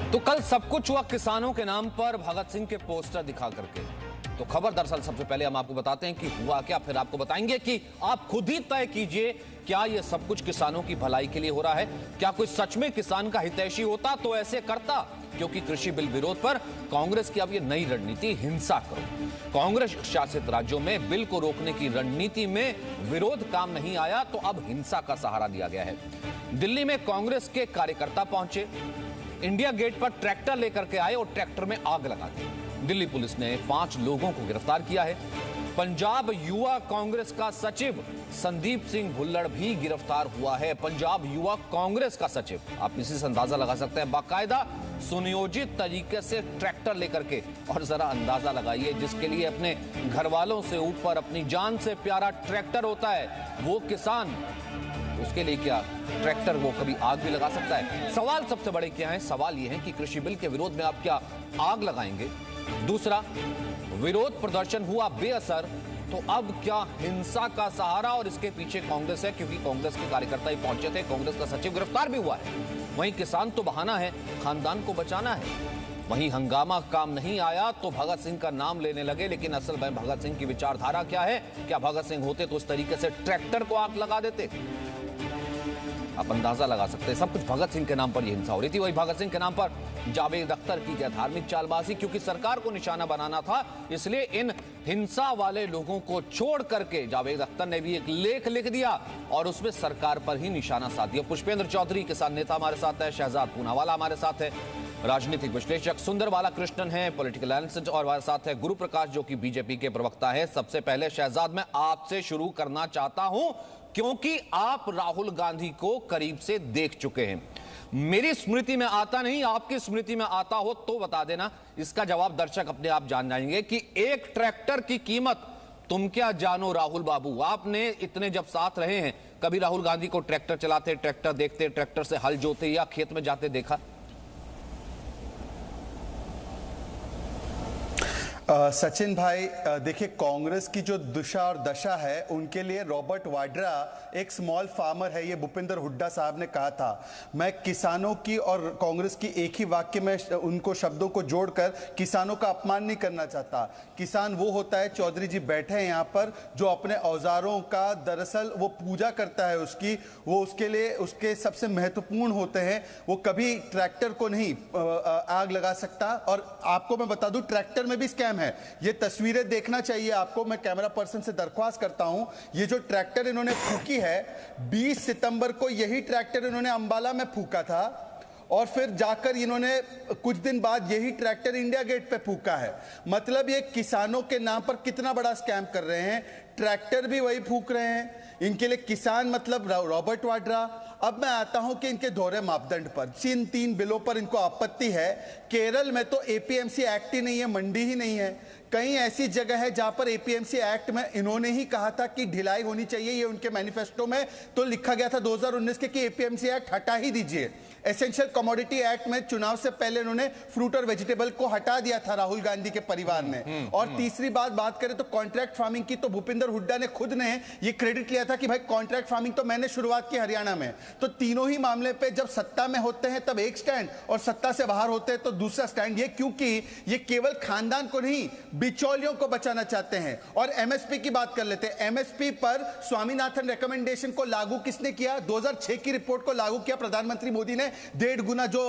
तो कल सब कुछ हुआ किसानों के नाम पर भगत सिंह के पोस्टर दिखा करके। तो खबर दरअसल सबसे पहले हम आपको बताते हैं कि हुआ क्या, फिर आपको बताएंगे कि आप खुद ही तय कीजिए क्या यह सब कुछ किसानों की भलाई के लिए हो रहा है। क्या कोई सच में किसान का हितैषी होता तो ऐसे करता, क्योंकि कृषि बिल विरोध पर कांग्रेस की अब ये नई रणनीति हिंसा करो। कांग्रेस शासित राज्यों में बिल को रोकने की रणनीति में विरोध काम नहीं आया तो अब हिंसा का सहारा दिया गया है। दिल्ली में कांग्रेस के कार्यकर्ता पहुंचे, इंडिया गेट पर ट्रैक्टर लेकर के आए और ट्रैक्टर में आग लगा दी। दिल्ली पुलिस ने 5 लोगों को गिरफ्तार किया है। पंजाब युवा कांग्रेस का सचिव संदीप सिंह भुल्लड़ भी गिरफ्तार हुआ है। पंजाब युवा कांग्रेस का सचिव, आप इसी से अंदाजा लगा सकते हैं, बाकायदा सुनियोजित तरीके से ट्रैक्टर लेकर के, और जरा अंदाजा लगाइए, जिसके लिए अपने घर वालों से ऊपर अपनी जान से प्यारा ट्रैक्टर होता है, वो किसान, उसके लिए क्या ट्रैक्टर वो कभी आग भी लगा सकता है। सवाल सबसे बड़े क्या है, सवाल ये है कि कृषि बिल के विरोध में आप क्या आग लगाएंगे। दूसरा, विरोध प्रदर्शन हुआ बेअसर तो अब क्या हिंसा का सहारा, और इसके पीछे कांग्रेस है, क्योंकि कांग्रेस के कार्यकर्ता ही पहुंचे थे। कांग्रेस का सचिव गिरफ्तार भी हुआ है। वहीं किसान तो बहाना है, खानदान को बचाना है। वहीं हंगामा काम नहीं आया तो भगत सिंह का नाम लेने लगे, लेकिन असल में भगत सिंह की विचारधारा क्या है? क्या भगत सिंह होते तो इस तरीके से ट्रैक्टर को आग लगा देते? आप अंदाजा लगा सकते हैं, सब कुछ भगत सिंह के नाम पर यह हिंसा हो रही थी। वही भगत सिंह के नाम पर जावेद अख्तर की क्या धार्मिक चालबाजी, क्योंकि सरकार को निशाना बनाना था, इसलिए इन हिंसा वाले लोगों को छोड़ करके जावेद अख्तर ने भी एक लेख लिख दिया और उसमें सरकार पर ही निशाना साध दिया। पुष्पेंद्र चौधरी किसान नेता हमारे साथ है, शहजाद पूनावाला हमारे साथ है, राजनीतिक विश्लेषक सुंदर बालाकृष्णन है, पॉलिटिकल एनालिस्ट, और हमारे साथ है गुरु प्रकाश जो कि बीजेपी के प्रवक्ता है। सबसे पहले शहजाद, मैं आपसे शुरू करना चाहता हूं क्योंकि आप राहुल गांधी को करीब से देख चुके हैं। मेरी स्मृति में आता नहीं, आपकी स्मृति में आता हो तो बता देना। इसका जवाब दर्शक अपने आप जान जाएंगे कि एक ट्रैक्टर की कीमत तुम क्या जानो राहुल बाबू। आपने इतने जब साथ रहे हैं, कभी राहुल गांधी को ट्रैक्टर चलाते, ट्रैक्टर देखते, ट्रैक्टर से हल जोते या खेत में जाते देखा? सचिन भाई, देखिए, कांग्रेस की जो दिशा और दशा है, उनके लिए रॉबर्ट वाड्रा एक स्मॉल फार्मर है, ये भूपिंदर हुड्डा साहब ने कहा था। मैं किसानों की और कांग्रेस की एक ही वाक्य में उनको शब्दों को जोड़कर किसानों का अपमान नहीं करना चाहता। किसान वो होता है, चौधरी जी बैठे हैं यहाँ पर, जो अपने औजारों का दरअसल वो पूजा करता है, उसकी वो उसके लिए उसके सबसे महत्वपूर्ण होते हैं। वो कभी ट्रैक्टर को नहीं आग लगा सकता। और आपको मैं बता दूं, ट्रैक्टर में भी स्कैम है। ये तस्वीरें देखना चाहिए आपको, मैं कैमरा पर्सन से दरख्वास्त करता हूं। ये जो ट्रैक्टर इन्होंने फूकी है, 20 सितंबर को यही ट्रैक्टर इन्होंने अंबाला में फूका था, और फिर जाकर इन्होंने कुछ दिन बाद यही ट्रैक्टर इंडिया गेट पे फूका है। मतलब ये किसानों के नाम पर कितना बड़ा स्कैम कर रहे हैं। ट्रैक्टर भी वही फूक रहे हैं, इनके लिए किसान मतलब रॉबर्ट वाड्रा। अब मैं आता हूं कि इनके दोहरे मापदंड पर, जिन 3 बिलों पर इनको आपत्ति है। केरल में तो एपीएमसी एक्ट ही नहीं है, मंडी ही नहीं है। कई ऐसी जगह है जहां पर एपीएमसी एक्ट में इन्होंने ही कहा था कि ढिलाई होनी चाहिए, ये उनके मैनिफेस्टो में तो लिखा गया था 2019 के कि एपीएमसी एक्ट हटा ही दीजिए। एसेंशियल कमोडिटी एक्ट में चुनाव से पहले इन्होंने फ्रूट और वेजिटेबल को हटा दिया था राहुल गांधी के परिवार ने। और तीसरी बात करें तो कॉन्ट्रैक्ट फार्मिंग की, तो भूपिंदर हुड्डा ने खुद ने ये क्रेडिट लिया था कि भाई कॉन्ट्रैक्ट फार्मिंग तो मैंने शुरुआत की हरियाणा में। तो तीनों ही मामले पे जब सत्ता में होते हैं तब एक स्टैंड, और सत्ता से बाहर होते हैं तो दूसरा स्टैंड। ये क्योंकि ये केवल खानदान को नहीं, बिचौलियों को बचाना चाहते हैं। और एमएसपी की बात कर लेते हैं। एमएसपी पर स्वामीनाथन रिकमेंडेशन को लागू किसने किया? 2006 की रिपोर्ट को लागू किया प्रधानमंत्री मोदी ने, 1.5 गुना जो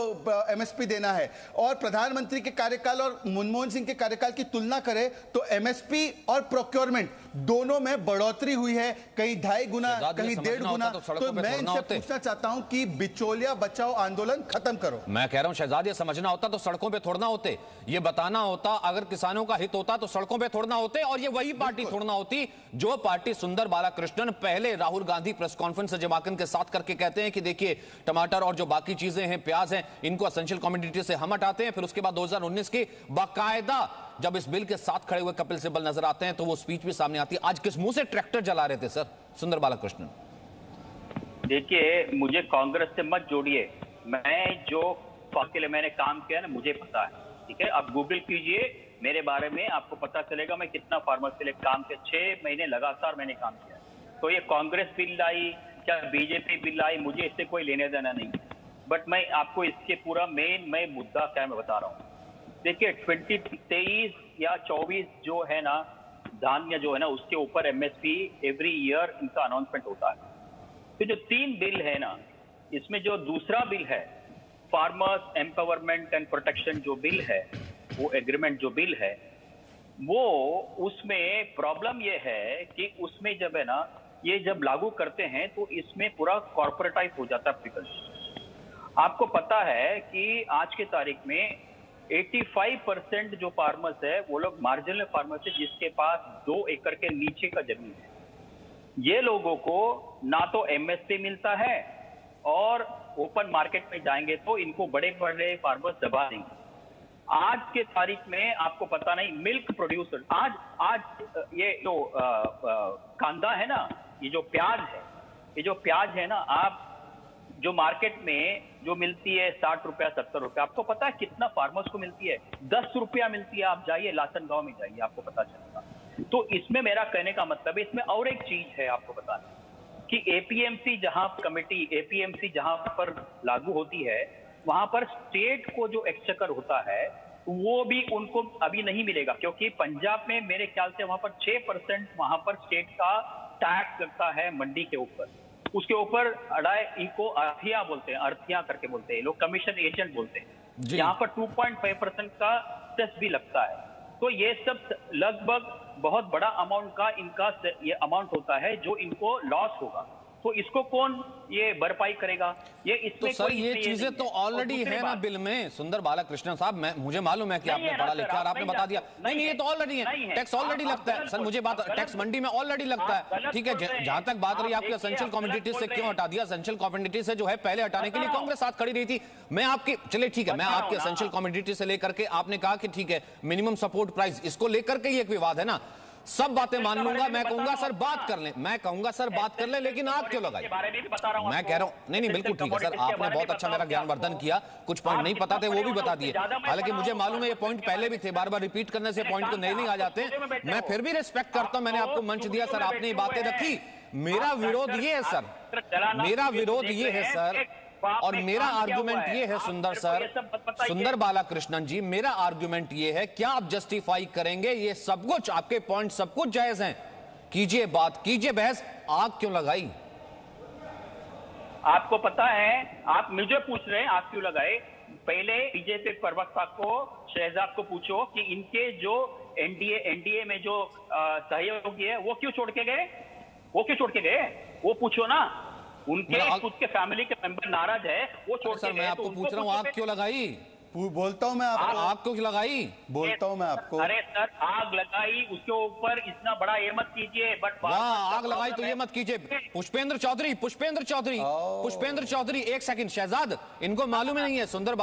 एमएसपी देना है। और प्रधानमंत्री के कार्यकाल और मनमोहन सिंह के कार्यकाल की तुलना करें तो एमएसपी और प्रोक्योरमेंट दोनों में बढ़ोतरी हुई है, कहीं 2.5 गुना, कहीं 1.5 गुना। तो मैं इनसे पूछना चाहता हूं कि बिचौलिया बचाओ आंदोलन खत्म करो। मैं कह रहा हूं शहजाद, ये समझना होता तो सड़कों पे थोड़ना होते, ये बताना होता, अगर किसानों का हित होता तो सड़कों पे थोड़ना होते, और ये वही पार्टी थोड़ना होती जो पार्टी सुंदर बालाकृष्णन पहले राहुल गांधी प्रेस कॉन्फ्रेंस जमाकन के साथ करके कहते हैं कि देखिए टमाटर और जो बाकी चीजें हैं, प्याज हैं, इनको एसेंशियल कमोडिटी से हम हटाते हैं। फिर उसके बाद 2019 की बाकायदा जब इस बिल के साथ खड़े हुए कपिल सिब्बल नजर आते हैं तो वो स्पीच भी सामने आती है। आज किस मुंह से ट्रैक्टर जला रहे थे सर सुंदर बालाकृष्णन? देखिए, मुझे कांग्रेस से मत जोड़िए। मैं जो के लिए मैंने काम किया ना, मुझे पता है, ठीक है। आप गूगल कीजिए मेरे बारे में, आपको पता चलेगा मैं कितना फार्मर के लिए काम किया। 6 महीने लगातार मैंने काम किया। तो ये कांग्रेस बिल लाई क्या बीजेपी बिल लाई, मुझे इससे कोई लेने देना नहीं है। बट मैं आपको इसके पूरा मैं मुद्दा क्या मैं बता रहा हूँ। देखिए 2023 या 24 जो है ना, धान्य जो है ना, उसके ऊपर एमएसपी एवरी ईयर इनका अनाउंसमेंट होता है। तो जो 3 बिल है ना, इसमें जो दूसरा बिल है फार्मर्स एम्पावरमेंट एंड प्रोटेक्शन जो बिल है, वो एग्रीमेंट जो बिल है, वो उसमें प्रॉब्लम ये है कि उसमें जब है ना, ये जब लागू करते हैं तो इसमें पूरा कॉर्पोरेटाइज हो जाता है एग्रीकल्चर। आपको पता है कि आज के तारीख में 85% जो फार्मर्स है वो लोग मार्जिनल फार्मर्स है, जिसके पास 2 एकड़ के नीचे का जमीन है। ये लोगों को ना तो एमएसपी मिलता है और ओपन मार्केट में जाएंगे तो इनको बड़े बड़े फार्मर्स दबा देंगे। आज के तारीख में आपको पता नहीं, मिल्क प्रोड्यूसर आज ये जो कांदा है ना, ये जो प्याज है ना, आप जो मार्केट में जो मिलती है 60 रुपया 70 रुपया, आपको पता है कितना फार्मर्स को मिलती है? 10 रुपया मिलती है। आप जाइए लासन गांव में जाइए, आपको पता चलेगा। तो इसमें मेरा कहने का मतलब है, इसमें और एक चीज है आपको बताना कि एपीएमसी जहां पर लागू होती है, वहां पर स्टेट को जो एक्सचेकर होता है वो भी उनको अभी नहीं मिलेगा, क्योंकि पंजाब में मेरे ख्याल से वहां पर 6% वहां पर स्टेट का टैक्स लगता है मंडी के ऊपर। उसके ऊपर इनको अर्थिया करके बोलते हैं लोग, कमीशन एजेंट बोलते हैं। यहाँ पर 2.5% का सेस भी लगता है। तो ये सब लगभग बहुत बड़ा अमाउंट का इनका ये अमाउंट होता है जो इनको लॉस होगा। तो इसको कौन ये भरपाई करेगा? ये इसमें तो सर ये चीजें तो ऑलरेडी है ना बिल में। सुंदर बालाकृष्णन साहब, मुझे मालूम है कि आपने पढ़ा लिखा और आपने बता दिया। नहीं, ये तो ऑलरेडी है, टैक्स ऑलरेडी लगता है सर। मुझे बात, टैक्स मंडी में ऑलरेडी लगता है, ठीक है। जहां तक बात रही आपकी एसेंशियल कमोडिटीज से, क्यों हटा दिया? एसेंशियल कमोडिटीज से जो है पहले हटाने के लिए कांग्रेस साथ खड़ी रही थी। मैं आपकी, चलिए ठीक है, मैं आपके एसेंशियल कमोडिटी से लेकर के आपने कहा कि ठीक है मिनिमम सपोर्ट प्राइस, इसको लेकर के ही एक विवाद है ना। सब बातें मान लूंगा, मैं कहूंगा सर बात कर लें, लेकिन आग क्यों लगाई? मैं कह रहा हूं नहीं बिल्कुल ठीक है सर, आपने बहुत अच्छा मेरा ज्ञानवर्धन किया। कुछ पॉइंट नहीं पता थे वो भी बता दिए, हालांकि मुझे मालूम है ये पॉइंट पहले भी थे, बार बार रिपीट करने से पॉइंट को नहीं आ जाते। मैं फिर भी रिस्पेक्ट करता हूं, मैंने आपको मंच दिया सर, आपने ये बातें रखी। मेरा विरोध ये है सर, और मेरा आर्गुमेंट ये है सुंदर बालाकृष्णन जी, मेरा आर्गुमेंट ये है, क्या आप जस्टिफाई करेंगे ये सब कुछ? आपके पॉइंट सब कुछ जायज हैं, कीजिए बात, कीजिए बहस, आग क्यों लगाई? आपको पता है, आप मुझे पूछ रहे हैं आग क्यों लगाए? पहले बीजेपी प्रवक्ता को, शहजाद को पूछो कि इनके जो एनडीए में जो सहयोगी है वो क्यों छोड़ के गए? वो पूछो ना। उनके खुद के फैमिली के मेंबर नाराज है, वो छोड़ के गए। मैं आपको पूछ रहा हूँ आग क्यों लगाई? बोलता हूं मैं आपको, आग क्यों लगाई? बोलता हूं मैं आपको। अरे सर, आग लगाई, उसके ऊपर इतना बड़ा ये मत कीजिए। बट आग लगाई तो ये मत कीजिए। पुष्पेंद्र चौधरी, एक सेकंड शहजाद, इनको मालूम ही नहीं है। सुंदर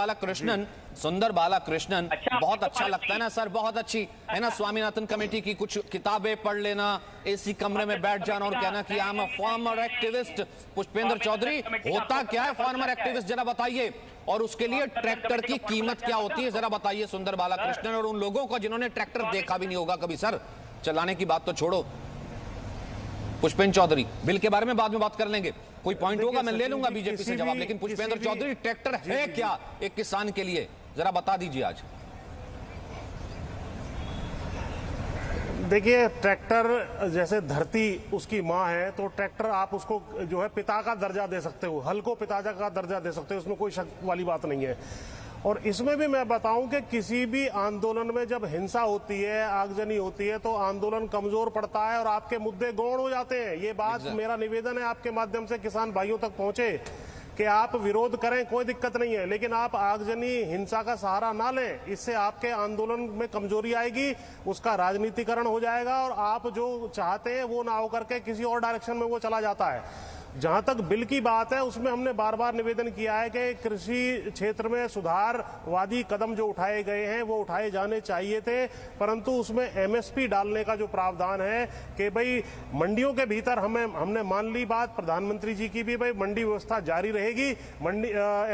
बालाकृष्णन बहुत अच्छा लगता है ना सर, बहुत अच्छी है ना। स्वामीनाथन कमेटी की कुछ किताबें पढ़ लेना, एसी कमरे में बैठ जाना और कहना कि I am a farmer activist. Pushpendra Chaudhary, होता क्या है फार्मर एक्टिविस्ट, जरा बताइए। और उसके लिए ट्रैक्टर की कीमत क्या होती है, जरा बताइए सुंदर बालाकृष्णन, और उन लोगों को जिन्होंने ट्रैक्टर देखा भी नहीं होगा कभी। सर चलाने की बात तो छोड़ो, पुष्पेंद्र चौधरी, बिल के बारे में बाद में बात कर लेंगे, कोई पॉइंट होगा मैं ले लूंगा बीजेपी से जवाब, लेकिन पुष्पेंद्र चौधरी, ट्रैक्टर है क्या एक किसान के लिए, जरा बता दीजिए आज। देखिए, ट्रैक्टर जैसे धरती उसकी माँ है, तो ट्रैक्टर आप उसको जो है पिता का दर्जा दे सकते हो, हल को पिता का दर्जा दे सकते हो, उसमें कोई शक वाली बात नहीं है। और इसमें भी मैं बताऊं कि किसी भी आंदोलन में जब हिंसा होती है, आगजनी होती है, तो आंदोलन कमजोर पड़ता है और आपके मुद्दे गौण हो जाते हैं। ये बात मेरा निवेदन है आपके माध्यम से किसान भाइयों तक पहुंचे कि आप विरोध करें, कोई दिक्कत नहीं है, लेकिन आप आगजनी हिंसा का सहारा ना लें। इससे आपके आंदोलन में कमजोरी आएगी, उसका राजनीतिकरण हो जाएगा और आप जो चाहते हैं वो ना होकर के किसी और डायरेक्शन में वो चला जाता है। जहां तक बिल की बात है, उसमें हमने बार बार निवेदन किया है कि कृषि क्षेत्र में सुधारवादी कदम जो उठाए गए हैं वो उठाए जाने चाहिए थे, परंतु उसमें एमएसपी डालने का जो प्रावधान है कि भाई मंडियों के भीतर हमने मान ली बात प्रधानमंत्री जी की भी, भाई मंडी व्यवस्था जारी रहेगी,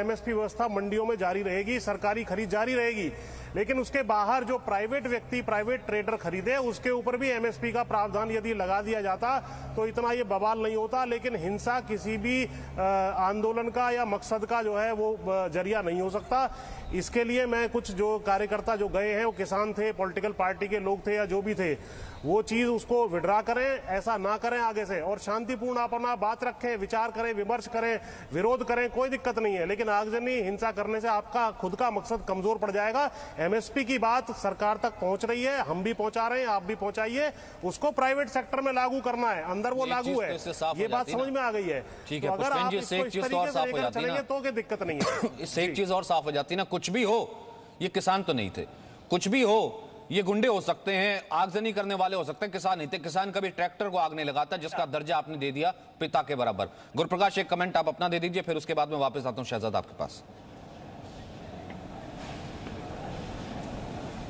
एमएसपी व्यवस्था मंडियों में जारी रहेगी, सरकारी खरीद जारी रहेगी, लेकिन उसके बाहर जो प्राइवेट व्यक्ति, प्राइवेट ट्रेडर खरीदे, उसके ऊपर भी एमएसपी का प्रावधान यदि लगा दिया जाता तो इतना ये बवाल नहीं होता। लेकिन हिंसा किसी भी आंदोलन का या मकसद का जो है वो जरिया नहीं हो सकता। इसके लिए मैं कुछ जो कार्यकर्ता जो गए हैं वो किसान थे, पॉलिटिकल पार्टी के लोग थे या जो भी थे, वो चीज उसको विड्रा करें, ऐसा ना करें आगे से, और शांतिपूर्ण अपना बात रखें, विचार करें, विमर्श करें, विरोध करें, कोई दिक्कत नहीं है। लेकिन आगजनी हिंसा करने से आपका खुद का मकसद कमजोर पड़ जाएगा। एमएसपी की बात सरकार तक पहुंच रही है, हम भी पहुंचा रहे हैं, आप भी पहुंचाइए। उसको प्राइवेट सेक्टर में लागू करना है, अंदर वो लागू है, ये बात समझ में आ गई है। ठीक है, तो अगर आप इसको इस तरीके से लेकर चलेंगे तो कोई दिक्कत नहीं है। इससे एक चीज और साफ हो जाती है ना, कुछ भी हो, ये किसान तो नहीं थे, कुछ भी हो, ये गुंडे हो सकते हैं, आगजनी करने वाले हो सकते हैं, किसान नहीं थे। किसान कभी ट्रैक्टर को आग नहीं लगाता जिसका दर्जा आपने दे दिया पिता के बराबर। गुरुप्रकाश, एक कमेंट आप अपना दे दीजिए, फिर उसके बाद मैं वापस आता हूं शहजाद आपके पास।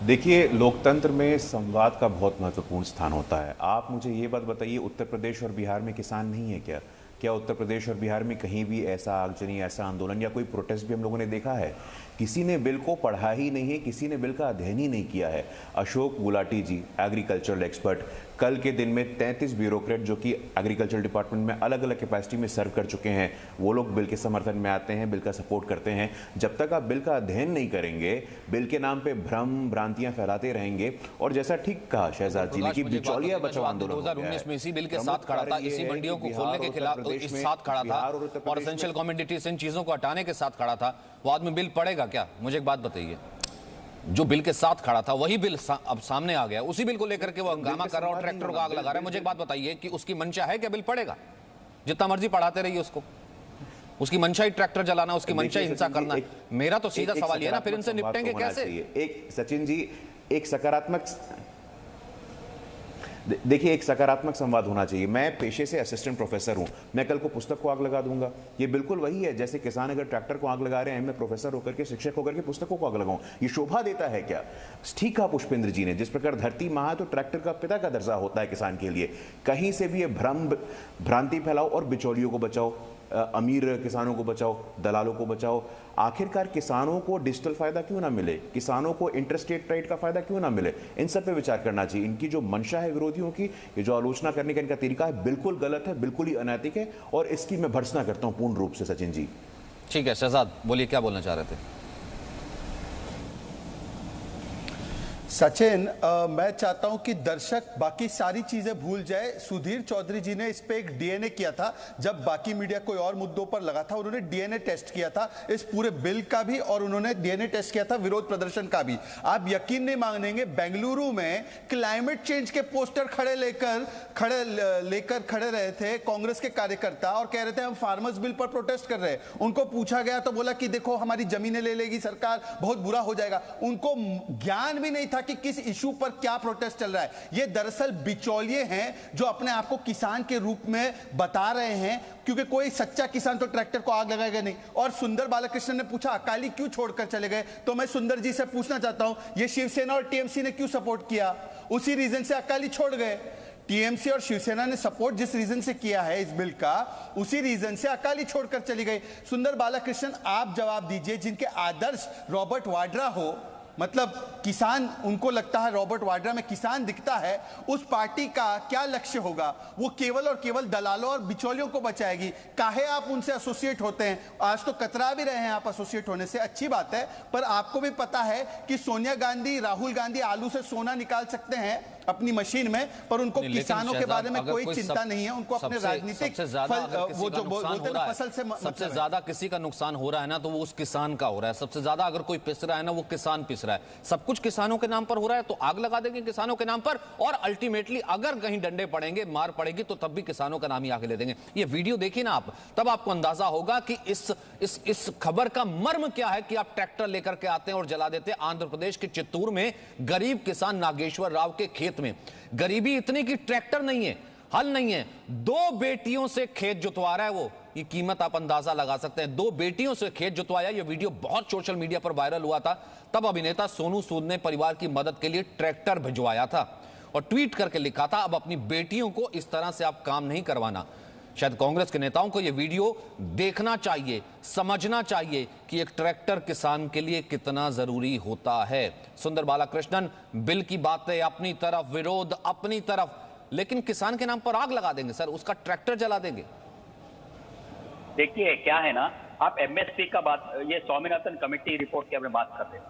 देखिए, लोकतंत्र में संवाद का बहुत महत्वपूर्ण स्थान होता है। आप मुझे ये बात बताइए, उत्तर प्रदेश और बिहार में किसान नहीं है क्या? क्या उत्तर प्रदेश और बिहार में कहीं भी ऐसा आगजनी, ऐसा आंदोलन या कोई प्रोटेस्ट भी हम लोगों ने देखा है? किसी ने बिल को पढ़ा ही नहीं है, किसी ने बिल का अध्ययन ही नहीं किया है। अशोक गुलाटी जी, एग्रीकल्चरल एक्सपर्ट, कल के दिन में 33 ब्यूरोक्रेट जो कि एग्रीकल्चर डिपार्टमेंट में अलग अलग कैपेसिटी में सर्व कर चुके हैं, वो लोग बिल के समर्थन में आते हैं, बिल का सपोर्ट करते हैं। जब तक आप बिल का अध्ययन नहीं करेंगे, बिल के नाम पे भ्रम भ्रांतियां फैलाते रहेंगे, और जैसा ठीक कहा शहजाद जी ने कि बिचौलिया बचाओ आंदोलन 2019 में इसी बिल के साथ खड़ा था, इसी मंडियों को खोलने के खिलाफ इस साथ खड़ा था, और एसेंशियल कमोडिटीज, इन चीजों को हटाने के साथ खड़ा था। वो आदमी बिल पढ़ेगा क्या? मुझे एक बात बताइए, जो बिल के साथ खड़ा था वही बिल अब सामने आ गया, उसी बिल को लेकर के वो हंगामा कर रहा है और ट्रैक्टर को आग लगा रहा है। मुझे एक बात बताइए कि उसकी मंशा है क्या बिल पढ़ेगा? जितना मर्जी पढ़ाते रहिए उसको, उसकी मंशा ही ट्रैक्टर जलाना, उसकी मंशा ही हिंसा करना। मेरा तो सीधा सवाल ये ना, फिर इनसे निपटेंगे कैसे? एक सचिन जी, एक सकारात्मक, देखिए, एक सकारात्मक संवाद होना चाहिए। मैं पेशे से असिस्टेंट प्रोफेसर हूं, मैं कल को पुस्तक को आग लगा दूंगा। ये बिल्कुल वही है जैसे किसान अगर ट्रैक्टर को आग लगा रहे हैं, मैं प्रोफेसर होकर के, शिक्षक होकर के पुस्तकों को आग लगाऊं। ये शोभा देता है क्या? ठीक कहा पुष्पेंद्र जी ने, जिस प्रकार धरती मां है तो ट्रैक्टर का पिता का दर्जा होता है किसान के लिए। कहीं से भी ये भ्रम भ्रांति फैलाओ और बिचौलियों को बचाओ, अमीर किसानों को बचाओ, दलालों को बचाओ। आखिरकार किसानों को डिजिटल फायदा क्यों ना मिले, किसानों को इंटरस्टेट ट्रेड का फायदा क्यों ना मिले, इन सब पे विचार करना चाहिए। इनकी जो मंशा है विरोधियों की, ये जो आलोचना करने का इनका तरीका है, बिल्कुल गलत है, बिल्कुल ही अनैतिक है, और इसकी मैं भर्त्सना करता हूं पूर्ण रूप से। सचिन जी, ठीक है, शहजाद बोलिए, क्या बोलना चाह रहे थे? सचिन, मैं चाहता हूं कि दर्शक बाकी सारी चीजें भूल जाए। सुधीर चौधरी जी ने इस पे एक डीएनए किया था, जब बाकी मीडिया कोई और मुद्दों पर लगा था, उन्होंने डीएनए टेस्ट किया था इस पूरे बिल का भी, और उन्होंने डीएनए टेस्ट किया था विरोध प्रदर्शन का भी। आप यकीन नहीं मानेंगे, बेंगलुरु में क्लाइमेट चेंज के पोस्टर लेकर खड़े रहे थे कांग्रेस के कार्यकर्ता, और कह रहे थे हम फार्मर्स बिल पर प्रोटेस्ट कर रहे हैं। उनको पूछा गया तो बोला कि देखो हमारी जमीनें ले लेगी सरकार, बहुत बुरा हो जाएगा। उनको ज्ञान भी नहीं था कि किस इशू पर क्या प्रोटेस्ट चल रहा है। ये दरअसल बिचौलिए हैं जो अपने आप को किसान के रूप में बता रहे हैं, क्योंकि कोई सच्चा किसान तो ट्रैक्टर को आग लगाएगा नहीं। और सुंदर बालकृष्ण ने पूछा अकाली क्यों छोड़कर चले गए, तो मैं सुंदर जी से पूछना चाहता हूं, ये शिवसेना और टीएमसी ने क्यों सपोर्ट किया? उसी रीजन से अकाली छोड़ गए। टीएमसी और शिवसेना ने सपोर्ट जिस रीजन से किया है इस बिल का, उसी रीजन से अकाली छोड़कर चली गई। सुंदर बालकृष्ण, आप जवाब दीजिए, जिनके आदर्श रॉबर्ट वाड्रा हो, मतलब किसान, उनको लगता है रॉबर्ट वाड्रा में किसान दिखता है, उस पार्टी का क्या लक्ष्य होगा? वो केवल और केवल दलालों और बिचौलियों को बचाएगी। काहे आप उनसे एसोसिएट होते हैं? आज तो कतरा भी रहे हैं आप एसोसिएट होने से, अच्छी बात है, पर आपको भी पता है कि सोनिया गांधी, राहुल गांधी आलू से सोना निकाल सकते हैं अपनी मशीन में, पर उनको किसानों के बारे में कोई चिंता नहीं है। उनको अपने राजनीतिक वो जो बोलते हैं फसल से सबसे ज्यादा किसी का नुकसान हो रहा है ना, तो वो उस किसान का हो रहा है। सबसे ज्यादा अगर कोई पिस रहा है ना, वो किसान पिस रहा है। सब कुछ किसानों के नाम पर हो रहा है, तो आग लगा देंगे किसानों के नाम पर, और अल्टीमेटली अगर कहीं डंडे पड़ेंगे, मार पड़ेगी, तो तब भी किसानों का नाम ही आगे ले देंगे। ये वीडियो देखिए ना आप, तब आपको अंदाजा होगा कि इस खबर का मर्म क्या है कि आप ट्रैक्टर लेकर के आते हैं और जला देते हैं। आंध्र प्रदेश के चित्तूर में गरीब किसान नागेश्वर राव के खेत में गरीबी इतनी कि ट्रैक्टर नहीं है, हल नहीं है, 2 बेटियों से खेत जुतवा रहा है वो। ये कीमत आप अंदाजा लगा सकते हैं, 2 बेटियों से खेत जुतवाया। ये वीडियो बहुत सोशल मीडिया पर वायरल हुआ था। तब अभिनेता सोनू सूद ने परिवार की मदद के लिए ट्रैक्टर भिजवाया था और ट्वीट करके लिखा था, अब अपनी बेटियों को इस तरह से आप काम नहीं करवाना। शायद कांग्रेस के नेताओं को यह वीडियो देखना चाहिए, समझना चाहिए कि एक ट्रैक्टर किसान के लिए कितना जरूरी होता है। सुंदर बालाकृष्णन, बिल की बातें अपनी तरफ, विरोध अपनी तरफ, लेकिन किसान के नाम पर आग लगा देंगे सर, उसका ट्रैक्टर जला देंगे। देखिए क्या है ना, आप एमएसपी का बात, ये स्वामीनाथन कमेटी रिपोर्ट की आपने बात कर रहे हो,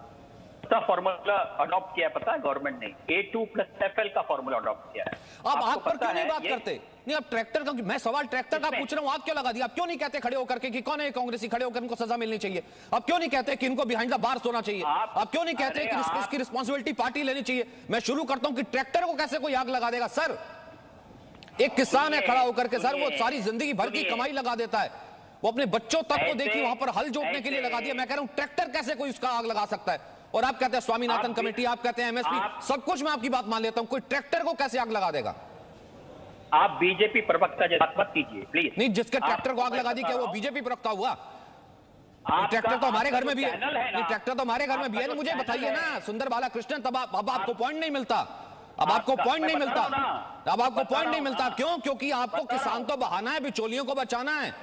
उसका फॉर्मूला अडॉप्ट किया पता है गवर्नमेंट ने, A2+FL का फॉर्मूला अडॉप्ट किया है। आप आग पर क्यों नहीं बात करते? नहीं, आप ट्रैक्टर का, मैं सवाल ट्रैक्टर का पूछ रहा हूं, आग क्यों लगा दिया? आप क्यों नहीं कहते खड़े होकर के कि कौन है कांग्रेसी, खड़े होकर इनको सजा मिलनी चाहिए? आप क्यों नहीं कहते कि इनको बिहाइंड द बार्स होना चाहिए? आप क्यों नहीं कहते कि इसकी रिस्पॉन्सिबिलिटी पार्टी लेनी चाहिए? मैं शुरू करता हूं कि ट्रैक्टर को कैसे कोई आग लगा देगा? सर, एक किसान है खड़ा होकर के, सर वो सारी जिंदगी भर की कमाई लगा देता है, वो अपने बच्चों तक को देखिए वहां पर हल जोतने के लिए लगा दिया। मैं कह रहा हूं ट्रैक्टर कैसे कोई उसका आग लगा सकता है? और आप कहते हैं स्वामीनाथन कमेटी, आप कहते हैं एमएसपी, सब कुछ मैं आपकी बात मान लेता हूं, कोई ट्रैक्टर को कैसे आग लगा देगा? आप बीजेपी प्रवक्ता जैसा मत कीजिए प्लीज। नहीं, जिसके ट्रैक्टर को आग लगा दी क्या वो बीजेपी प्रवक्ता हुआ? ट्रैक्टर तो हमारे घर में भी है, नहीं ट्रैक्टर तो हमारे घर में भी है। मुझे बताइए ना सुंदर बालाकृष्णन, तब अब आपको पॉइंट नहीं मिलता, अब आपको पॉइंट नहीं मिलता, अब आपको पॉइंट नहीं मिलता। क्यों? क्योंकि आपको किसान तो बहाना है, बिचौलियों को बचाना है,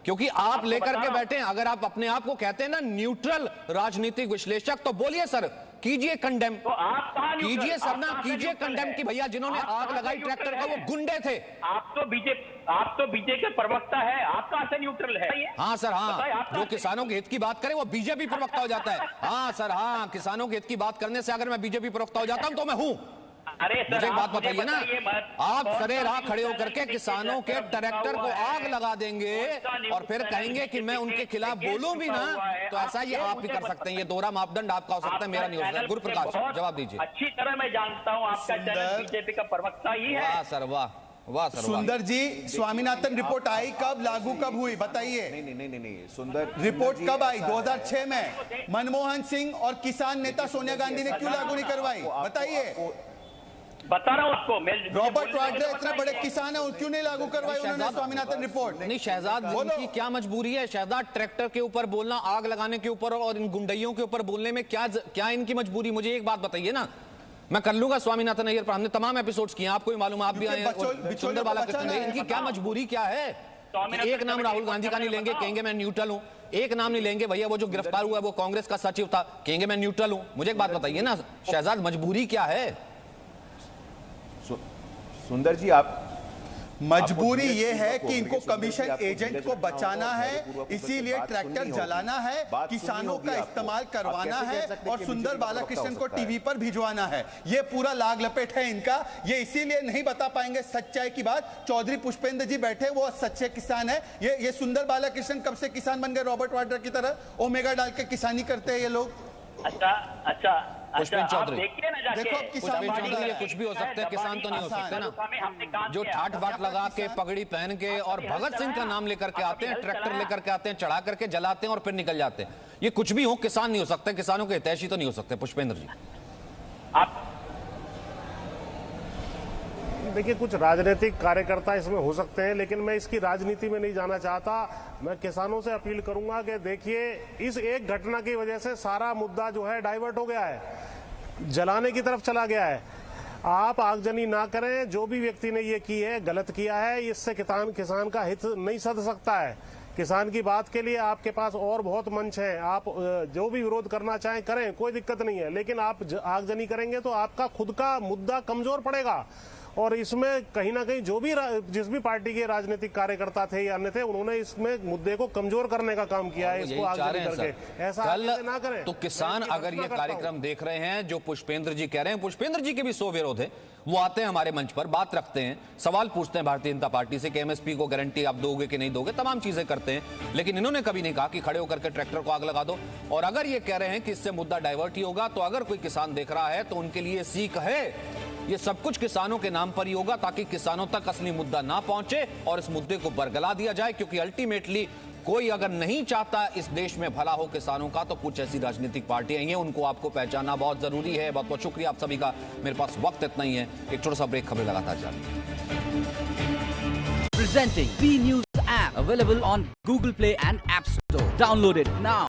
क्योंकि आप लेकर के बैठे हैं। अगर आप अपने आप को कहते हैं ना न्यूट्रल राजनीतिक विश्लेषक, तो बोलिए सर, कीजिए कंडेम, कीजिए सर ना, कीजिए कंडेम कि भैया जिन्होंने आग लगाई ट्रैक्टर का वो गुंडे थे। आप तो बीजेपी के प्रवक्ता है, आप कहां से न्यूट्रल है? हाँ सर, हाँ, जो किसानों के हित की बात करे वो बीजेपी प्रवक्ता हो जाता है। हाँ सर, हाँ, किसानों के हित की बात करने से अगर मैं बीजेपी प्रवक्ता हो जाता हूं तो मैं हूं। अरे सर, मुझे एक बात बताइए ना, आप सरे राह खड़े होकर के किसानों के ट्रैक्टर को आग लगा देंगे और फिर कहेंगे कि मैं उनके खिलाफ बोलूं भी ना, तो ऐसा ये आप भी कर सकते हैं। ये दोहरा मापदंड आपका हो सकता है, मेरा नहीं हो सकता। गुरुप्रकाश, जवाब दीजिए। अच्छी तरह मैं जानता हूं आपका चैनल बीजेपी का प्रवक्ता ही है। वाह सर, वाह वाह सर। सुंदर जी, स्वामीनाथन रिपोर्ट आई कब, लागू कब हुई, बताइए? नहीं, सुंदर रिपोर्ट कब आई? 2006 में। मनमोहन सिंह और किसान नेता सोनिया गांधी ने क्यों लागू नहीं करवाई, बताइए? बता रहा हूं आपको, रॉबर्ट वाड्रा इतने बड़े किसान है, क्यों नहीं लागू करवाई उन्होंने स्वामीनाथन रिपोर्ट? नहीं शहजाद, इनकी क्या मजबूरी है? शहजाद, ट्रैक्टर के ऊपर बोलना, आग लगाने के ऊपर और इन गुंडइयों के ऊपर बोलने में क्या इनकी मजबूरी? मुझे एक बात बताइए ना, मैं कर लूंगा स्वामीनाथन अय्यर पर, हमने तमाम एपिसोड्स किए, आपको भी मालूम, आप भी आए हैं, सुंदर बालाकृष्णन, इनकी क्या मजबूरी क्या है? एक नाम राहुल गांधी का नहीं लेंगे, कहेंगे मैं न्यूट्रल हूं। एक नाम नहीं लेंगे, भैया वो जो गिरफ्तार हुआ है वो कांग्रेस का सचिव था, कहेंगे मैं न्यूट्रल हूं। मुझे एक बात बताइए ना शहजाद, मजबूरी क्या है? सुंदर जी, आप मजबूरी ये है कि इनको कमीशन एजेंट को बचाना है, इसीलिए ट्रैक्टर जलाना है, किसानों का इस्तेमाल करवाना है और सुंदर बालाकृष्णन को टीवी पर भिजवाना है। ये पूरा लाग लपेट है इनका। ये इसीलिए नहीं बता पाएंगे सच्चाई की बात। चौधरी पुष्पेंद्र जी बैठे, वो सच्चे किसान है। ये सुंदर बालाकृष्णन कब से किसान बन गए? रॉबर्ट वाड्रा की तरह ओमेगा डाल के किसानी करते हैं ये लोग। अच्छा, पुष्पेंद्र चौधरी, देखिए ना जाके, देखो पुष्पेंद्र चौधरी, ये कुछ भी हो सकते हैं, किसान तो नहीं हो सकते ना। जो ठाट बाट लगा के, पगड़ी पहन के और भगत सिंह का नाम लेकर के आते हैं, ट्रैक्टर लेकर के आते हैं, चढ़ा करके जलाते हैं और फिर निकल जाते हैं, ये कुछ भी हो, किसान नहीं हो सकते, किसानों के हितैषी तो नहीं हो सकते। पुष्पेंद्र जी, आप देखिए, कुछ राजनीतिक कार्यकर्ता इसमें हो सकते हैं, लेकिन मैं इसकी राजनीति में नहीं जाना चाहता। मैं किसानों से अपील करूंगा कि देखिए, इस एक घटना की वजह से सारा मुद्दा जो है डाइवर्ट हो गया है, जलाने की तरफ चला गया है। आप आगजनी ना करें, जो भी व्यक्ति ने ये की है गलत किया है, इससे किसान का हित नहीं सध सकता है। किसान की बात के लिए आपके पास और बहुत मंच है, आप जो भी विरोध करना चाहें करें, कोई दिक्कत नहीं है, लेकिन आप आगजनी करेंगे तो आपका खुद का मुद्दा कमजोर पड़ेगा। और इसमें कहीं ना कहीं जो भी जिस भी पार्टी के राजनीतिक कार्यकर्ता थे या अन्य थे, उन्होंने इसमें मुद्दे को कमजोर करने का काम किया है। इसको आगे करके ऐसा ना करें। तो किसान अगर ये कार्यक्रम देख रहे हैं जो पुष्पेंद्र जी कह रहे हैं, पुष्पेंद्र जी के भी 100 विरोध है, वो आते हैं हमारे मंच पर, बात रखते हैं, सवाल पूछते हैं भारतीय जनता पार्टी से कि एमएसपी को गारंटी आप दोगे कि नहीं दोगे, तमाम चीजें करते हैं, लेकिन इन्होंने कभी नहीं कहा कि खड़े होकर के ट्रैक्टर को आग लगा दो। और अगर ये कह रहे हैं कि इससे मुद्दा डाइवर्ट ही होगा, तो अगर कोई किसान देख रहा है तो उनके लिए सीख है, ये सब कुछ किसानों के नाम पर ही होगा, ताकि किसानों तक असली मुद्दा ना पहुंचे और इस मुद्दे को बरगला दिया जाए। क्योंकि अल्टीमेटली कोई अगर नहीं चाहता इस देश में भला हो किसानों का, तो कुछ ऐसी राजनीतिक पार्टियां हैं, उनको आपको पहचानना बहुत जरूरी है। बहुत बहुत शुक्रिया आप सभी का, मेरे पास वक्त इतना ही है, एक छोटा सा ब्रेक, खबरें लगातार जारी। Presenting B News app, available on Google Play and App Store. Download it now.